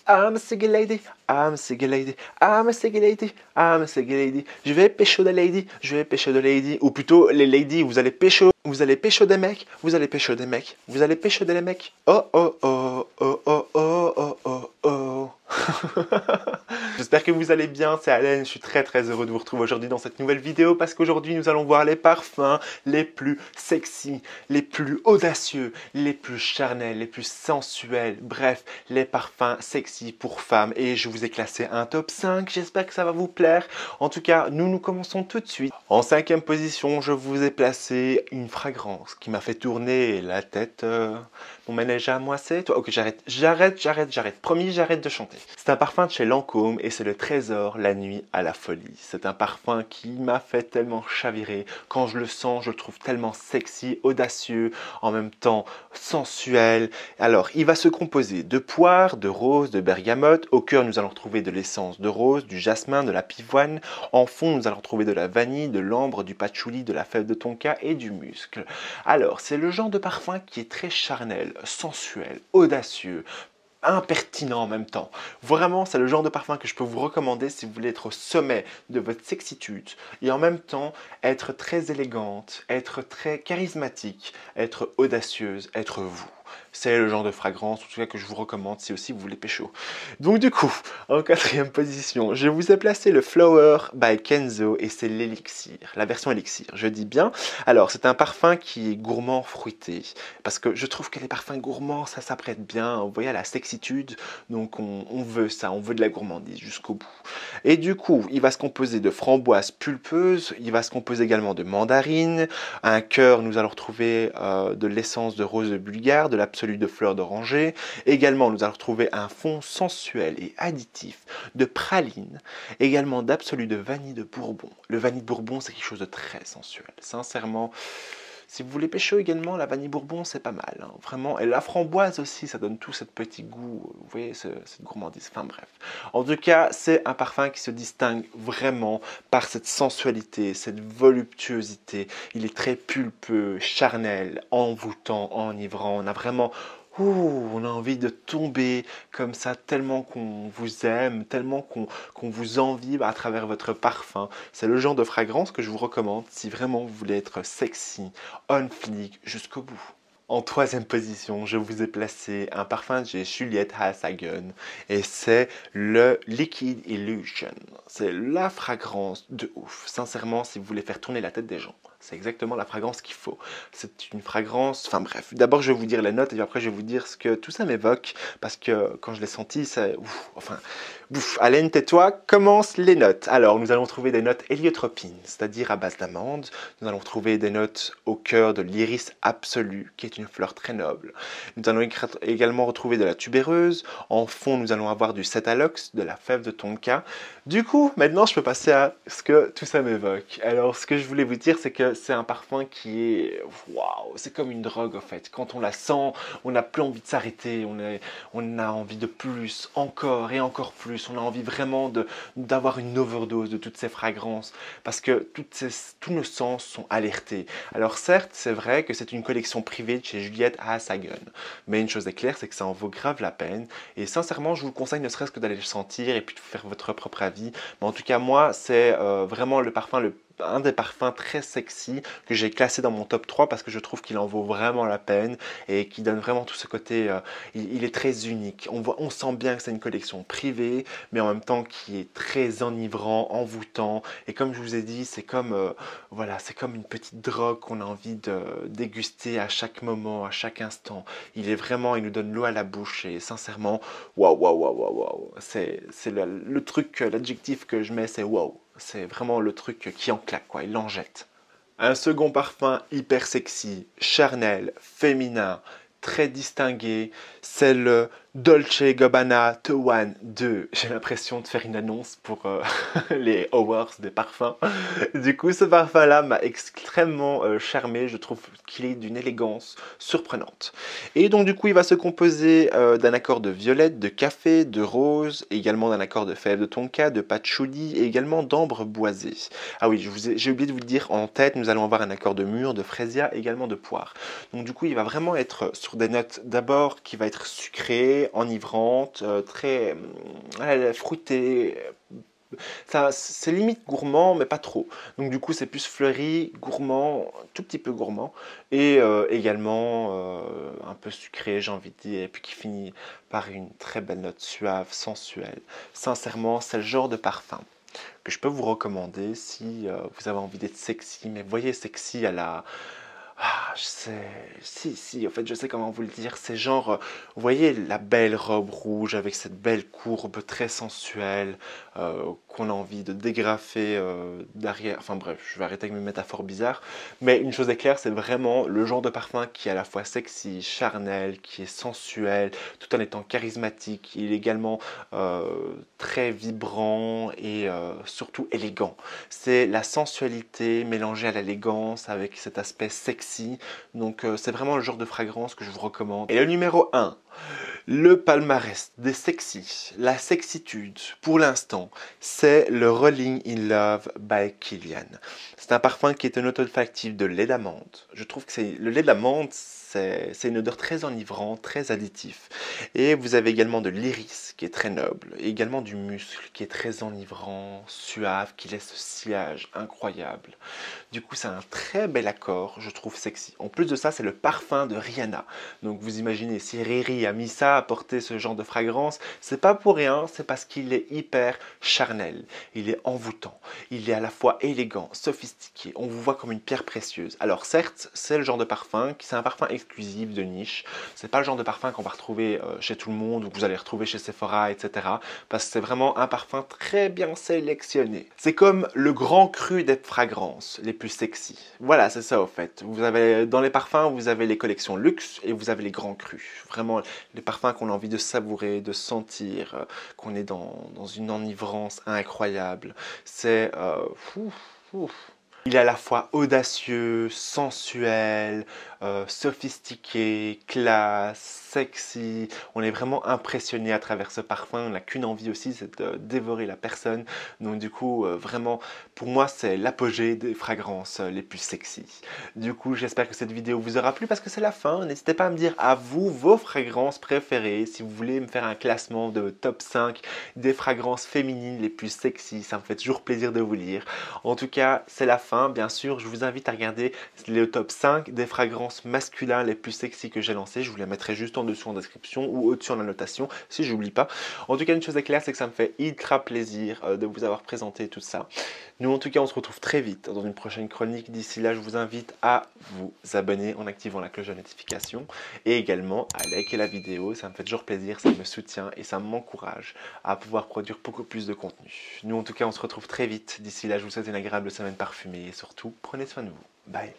I'm a single lady, I'm a single lady, I'm a single lady, I'm a single lady. Je vais pécho de lady, je vais pécho de lady. Ou plutôt, les ladies, vous allez pécho des mecs, vous allez pécho des mecs, vous allez pécho des mecs. Oh oh oh, oh oh oh oh oh oh. J'espère que vous allez bien, c'est Alain, je suis très heureux de vous retrouver aujourd'hui dans cette nouvelle vidéo parce qu'aujourd'hui nous allons voir les parfums les plus sexy, les plus audacieux, les plus charnels, les plus sensuels, bref, les parfums sexy pour femmes et je vous ai classé un top 5, j'espère que ça va vous plaire. En tout cas, nous commençons tout de suite. En 5e position, je vous ai placé une fragrance qui m'a fait tourner la tête. Mon ménage à moi c'est toi. Ok, j'arrête. Promis, j'arrête de chanter. C'est un parfum de chez Lancôme et c'est le Trésor la nuit à la folie. C'est un parfum qui m'a fait tellement chavirer. Quand je le sens, je le trouve tellement sexy, audacieux, en même temps sensuel. Alors, il va se composer de poire, de rose, de bergamote. Au cœur, nous allons retrouver de l'essence de rose, du jasmin, de la pivoine. En fond, nous allons retrouver de la vanille, de l'ambre, du patchouli, de la fève de tonka et du musc. Alors, c'est le genre de parfum qui est très charnel, sensuel, audacieux, impertinent en même temps. Vraiment, c'est le genre de parfum que je peux vous recommander si vous voulez être au sommet de votre sexitude et en même temps être très élégante, être très charismatique, être audacieuse, être vous. C'est le genre de fragrance, en tout cas, que je vous recommande si aussi vous voulez pécho. Donc du coup, en 4e position, je vous ai placé le Flower by Kenzo et c'est l'élixir, la version élixir, je dis bien. Alors, c'est un parfum qui est gourmand fruité, parce que je trouve que les parfums gourmands, ça s'apprête bien, vous voyez, à la sexitude, donc on veut ça, on veut de la gourmandise jusqu'au bout. Et du coup, il va se composer de framboises pulpeuses, il va se composer également de mandarines, un cœur, nous allons retrouver de l'essence de rose bulgare, de l'absolu de fleur d'oranger. Également, nous allons retrouver un fond sensuel et additif de praline, également d'absolu de vanille de Bourbon. Le vanille de Bourbon, c'est quelque chose de très sensuel. Sincèrement, si vous voulez pécho également, la vanille Bourbon, c'est pas mal. Hein, vraiment. Et la framboise aussi, ça donne tout ce petit goût, vous voyez, cette gourmandise. Enfin bref. En tout cas, c'est un parfum qui se distingue vraiment par cette sensualité, cette voluptuosité. Il est très pulpeux, charnel, envoûtant, enivrant. On a vraiment... on a envie de tomber comme ça, tellement qu'on vous aime, tellement qu'on vous envie à travers votre parfum. C'est le genre de fragrance que je vous recommande si vraiment vous voulez être sexy, on fleek jusqu'au bout. En 3e position, je vous ai placé un parfum de chez Juliette Hasagen et c'est le Liquid Illusion. C'est la fragrance de ouf. Sincèrement, si vous voulez faire tourner la tête des gens, c'est exactement la fragrance qu'il faut. C'est une fragrance... Enfin bref, d'abord je vais vous dire les notes et après je vais vous dire ce que tout ça m'évoque parce que quand je l'ai senti, c'est... Alain, tais-toi, commence les notes. Alors, nous allons trouver des notes héliotropines, c'est-à-dire à base d'amandes. Nous allons trouver des notes au cœur de l'iris absolu, qui est une fleur très noble. Nous allons également retrouver de la tubéreuse. En fond, nous allons avoir du cétalox, de la fève de tonka. Du coup, maintenant, je peux passer à ce que tout ça m'évoque. Alors, ce que je voulais vous dire, c'est que c'est un parfum qui est... Waouh, c'est comme une drogue, en fait. Quand on la sent, on n'a plus envie de s'arrêter. On a envie de plus, encore et encore plus. On a envie vraiment d'avoir une overdose de toutes ces fragrances parce que tous nos sens sont alertés. Alors certes, c'est vrai que c'est une collection privée de chez Juliette Hasagen, mais une chose est claire, c'est que ça en vaut grave la peine et sincèrement, je vous conseille ne serait-ce que d'aller le sentir et puis de faire votre propre avis. Mais en tout cas, moi, c'est vraiment le parfum un des parfums très sexy que j'ai classé dans mon top 3 parce que je trouve qu'il en vaut vraiment la peine et qui donne vraiment tout ce côté, il est très unique. On sent bien que c'est une collection privée, mais en même temps qui est très enivrant, envoûtant. Et comme je vous ai dit, c'est comme, voilà, c'est comme une petite drogue qu'on a envie de déguster à chaque moment, à chaque instant. Il nous donne l'eau à la bouche et sincèrement, waouh. C'est le truc, l'adjectif que je mets, c'est waouh. C'est vraiment le truc qui en claque, quoi, il en jette. Un second parfum hyper sexy, charnel, féminin, très distingué, c'est le Dolce Gabbana Towan 2. J'ai l'impression de faire une annonce pour les awards des parfums. Du coup, ce parfum-là m'a extrêmement charmé. Je trouve qu'il est d'une élégance surprenante. Et donc, du coup, il va se composer d'un accord de violette, de café, de rose, également d'un accord de fève de tonka, de patchouli et également d'ambre boisé. Ah oui, j'ai oublié de vous le dire, en tête, nous allons avoir un accord de mûre, de frésia, également de poire. Donc, du coup, il va vraiment être sur des notes d'abord qui va être sucré, très enivrante, très fruitée. C'est limite gourmand, mais pas trop. Donc du coup, c'est plus fleuri, gourmand, tout petit peu gourmand, et également un peu sucré, j'ai envie de dire, et puis qui finit par une très belle note suave, sensuelle. Sincèrement, c'est le genre de parfum que je peux vous recommander si vous avez envie d'être sexy, mais voyez sexy à la... Ah, je sais, si, en fait, je sais comment vous le dire. C'est genre, vous voyez la belle robe rouge avec cette belle courbe très sensuelle qu'on a envie de dégrafer derrière. Enfin bref, je vais arrêter avec mes métaphores bizarres. Mais une chose est claire, c'est vraiment le genre de parfum qui est à la fois sexy, charnel, qui est sensuel, tout en étant charismatique. Il est également très vibrant et surtout élégant. C'est la sensualité mélangée à l'élégance avec cet aspect sexy. Donc c'est vraiment le genre de fragrance que je vous recommande. Et le numéro 1, le palmarès des sexy, la sexitude pour l'instant, c'est le Rolling in Love by Kilian. C'est un parfum qui est un olfactif de lait d'amande. Je trouve que le lait d'amande, c'est une odeur très enivrante, très additif. Et vous avez également de l'iris qui est très noble, et également du muscle qui est très enivrant, suave, qui laisse ce sillage incroyable. Du coup, c'est un très bel accord, je trouve sexy. En plus de ça, c'est le parfum de Rihanna. Donc vous imaginez, si Riri a mis ça, a porté ce genre de fragrance, c'est pas pour rien, c'est parce qu'il est hyper charnel, il est envoûtant, il est à la fois élégant, sophistiqué, on vous voit comme une pierre précieuse. Alors certes, c'est le genre de parfum, c'est un parfum exclusif de niche, c'est pas le genre de parfum qu'on va retrouver chez tout le monde ou que vous allez retrouver chez Sephora, etc. Parce que c'est vraiment un parfum très bien sélectionné. C'est comme le grand cru des fragrances les plus sexy. Voilà, c'est ça au fait. Vous avez, dans les parfums, vous avez les collections luxe et vous avez les grands crus. Vraiment, les parfums qu'on a envie de savourer, de sentir, qu'on est dans une enivrance incroyable. C'est... Il est à la fois audacieux, sensuel, sophistiqué, classe, sexy. On est vraiment impressionné à travers ce parfum. On n'a qu'une envie aussi, c'est de dévorer la personne. Donc du coup, vraiment, pour moi, c'est l'apogée des fragrances les plus sexy. Du coup, j'espère que cette vidéo vous aura plu parce que c'est la fin. N'hésitez pas à me dire à vous vos fragrances préférées. Si vous voulez me faire un classement de top 5 des fragrances féminines les plus sexy, ça me fait toujours plaisir de vous lire. En tout cas, c'est la fin. Bien sûr, je vous invite à regarder le top 5 des fragrances masculines les plus sexy que j'ai lancées. Je vous les mettrai juste en dessous en description ou au-dessus en annotation si j'oublie pas. En tout cas, une chose est claire, c'est que ça me fait ultra plaisir de vous avoir présenté tout ça. Nous, en tout cas, on se retrouve très vite dans une prochaine chronique. D'ici là, je vous invite à vous abonner en activant la cloche de notification et également à liker la vidéo. Ça me fait toujours plaisir, ça me soutient et ça m'encourage à pouvoir produire beaucoup plus de contenu. Nous, en tout cas, on se retrouve très vite. D'ici là, je vous souhaite une agréable semaine parfumée et surtout, prenez soin de vous. Bye!